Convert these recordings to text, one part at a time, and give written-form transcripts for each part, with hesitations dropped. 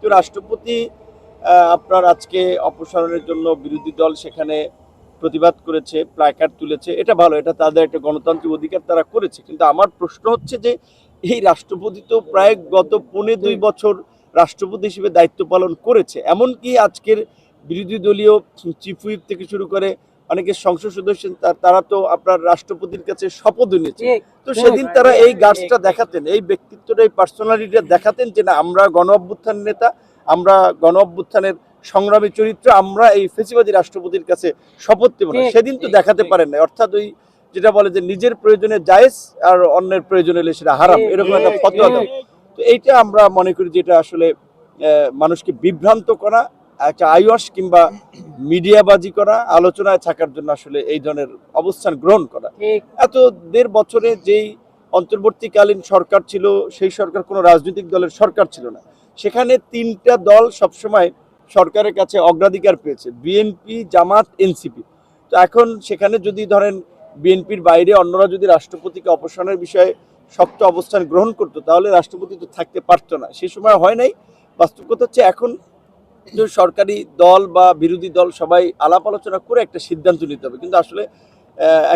তো রাষ্ট্রপতি আপনার আজকে অপসারণের জন্য বিরোধী দল সেখানে প্রতিবাদ করেছে, প্ল্যাকার্ড তুলেছে, এটা ভালো, এটা তাদের একটা গণতান্ত্রিক অধিকার, তারা করেছে। কিন্তু আমার প্রশ্ন হচ্ছে যে এই রাষ্ট্রপতি তো প্রায় গত 2.5 বছর রাষ্ট্রপতি হিসেবে দায়িত্ব পালন করেছে। এমনকি আজকের বিরোধী দলীয় চিফ হুইপ থেকে শুরু করে অনেকে সংসদ সদস্য তারা তো আপনার রাষ্ট্রপতির কাছে শপথ নিয়েছে। তো সেদিন তারা এই গার্ডসটা দেখাতেন, এই ব্যক্তিত্বটা, এই পার্সোনালিটিটা দেখাতেন যে না, আমরা গণ অভ্যুত্থান নেতা, আমরা গণ অভ্যুত্থানের সংগ্রামী চরিত্র, আমরা এই ফেসিবাদী রাষ্ট্রপতির কাছে শপথ দেব না। সেদিন তো দেখাতে পারেন না। অর্থাৎ ওই যেটা বলে যে নিজের প্রয়োজনে জায়েজ আর অন্যের প্রয়োজনে হলে সেটা হারাম, এরকম একটা ফতোয়া দাও। তো এইটা আমরা মনে করি যেটা আসলে মানুষকে বিভ্রান্ত করা, একটা আইওয়াস কিংবা মিডিয়াবাজি করা, আলোচনায় থাকার জন্য আসলে এই ধরনের অবস্থান গ্রহণ করা। এত 1.5 বছরে যেই অন্তর্বর্তীকালীন সরকার ছিল, সেই সরকার কোনো রাজনৈতিক দলের সরকার ছিল না। সেখানে 3টা দল সবসময় সরকারের কাছে অগ্রাধিকার পেয়েছে, বিএনপি, জামাত, এনসিপি। তো এখন সেখানে যদি ধরেন বিএনপির বাইরে অন্যরা যদি রাষ্ট্রপতিকে অপসারণের বিষয়ে শক্ত অবস্থান গ্রহণ করতো, তাহলে রাষ্ট্রপতি তো থাকতে পারতো না। সে সময় হয় নাই। বাস্তব কথা হচ্ছে এখন যে সরকারি দল বা বিরোধী দল সবাই আলাপ আলোচনা করে একটা সিদ্ধান্ত নিতে হবে। কিন্তু আসলে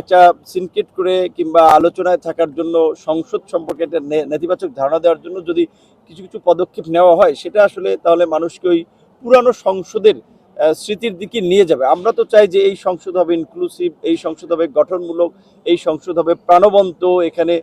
একটা সিনকেট করে কিংবা আলোচনায় থাকার জন্য, সংসদ সম্পর্কে একটা নেতিবাচক ধারণা দেওয়ার জন্য যদি কিছু কিছু পদক্ষেপ নেওয়া হয়, সেটা আসলে তাহলে মানুষকে ওই পুরানো সংসদের স্মৃতির দিকে নিয়ে যাবে। আমরা তো চাই যে এই সংসদ হবে ইনক্লুসিভ, এই সংসদ হবে গঠনমূলক, এই সংসদ হবে প্রাণবন্ত, এখানে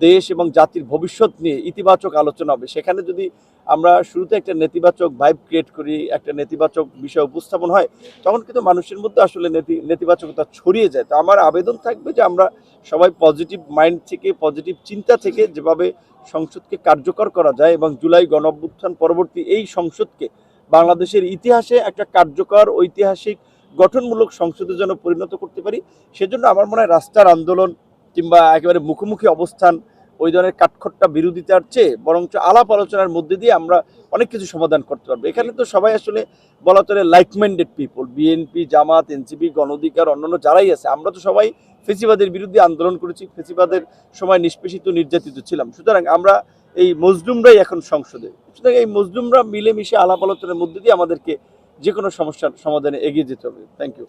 দেশ এবং জাতির ভবিষ্যৎ নিয়ে ইতিবাচক আলোচনা হবে। সেখানে যদি আমরা শুরুতে একটা নেতিবাচক ভাইব ক্রিয়েট করি, একটা নেতিবাচক বিষয় উপস্থাপন হয়, তখন কিন্তু মানুষের মধ্যে আসলে নেতিবাচকতা ছড়িয়ে যায়। তো আমার আবেদন থাকবে যে আমরা সবাই পজিটিভ মাইন্ড থেকে, পজিটিভ চিন্তা থেকে যেভাবে সংসদকে কার্যকর করা যায় এবং জুলাই গণঅভ্যুত্থান পরবর্তী এই সংসদকে বাংলাদেশের ইতিহাসে একটা কার্যকর, ঐতিহাসিক, গঠনমূলক সংসদের জন্য পরিণত করতে পারি। সেজন্য আমার মনে হয় রাস্তার আন্দোলন কিংবা একেবারে মুখোমুখি অবস্থান, ওই ধরনের কাঠখোট্টা বিরোধিতার চেয়ে বরঞ্চ আলাপ আলোচনার মধ্যে দিয়ে আমরা অনেক কিছু সমাধান করতে পারবো। এখানে তো সবাই আসলে বলা চলে লাইক মাইন্ডেড পিপল, বিএনপি, জামাত, এনসিপি, গণ অধিকার, অন্যান্য যারাই আছে, আমরা তো সবাই ফেসিবাদের বিরুদ্ধে আন্দোলন করেছি, ফেসিবাদের সময় নিষ্পেষিত, নির্যাতিত ছিলাম। সুতরাং আমরা এই মজলুমরাই এখন সংসদে। সুতরাং এই মজলুমরা মিলেমিশে আলাপ আলোচনার মধ্যে দিয়ে আমাদেরকে যে কোনো সমস্যার সমাধানে এগিয়ে যেতে হবে। Thank you.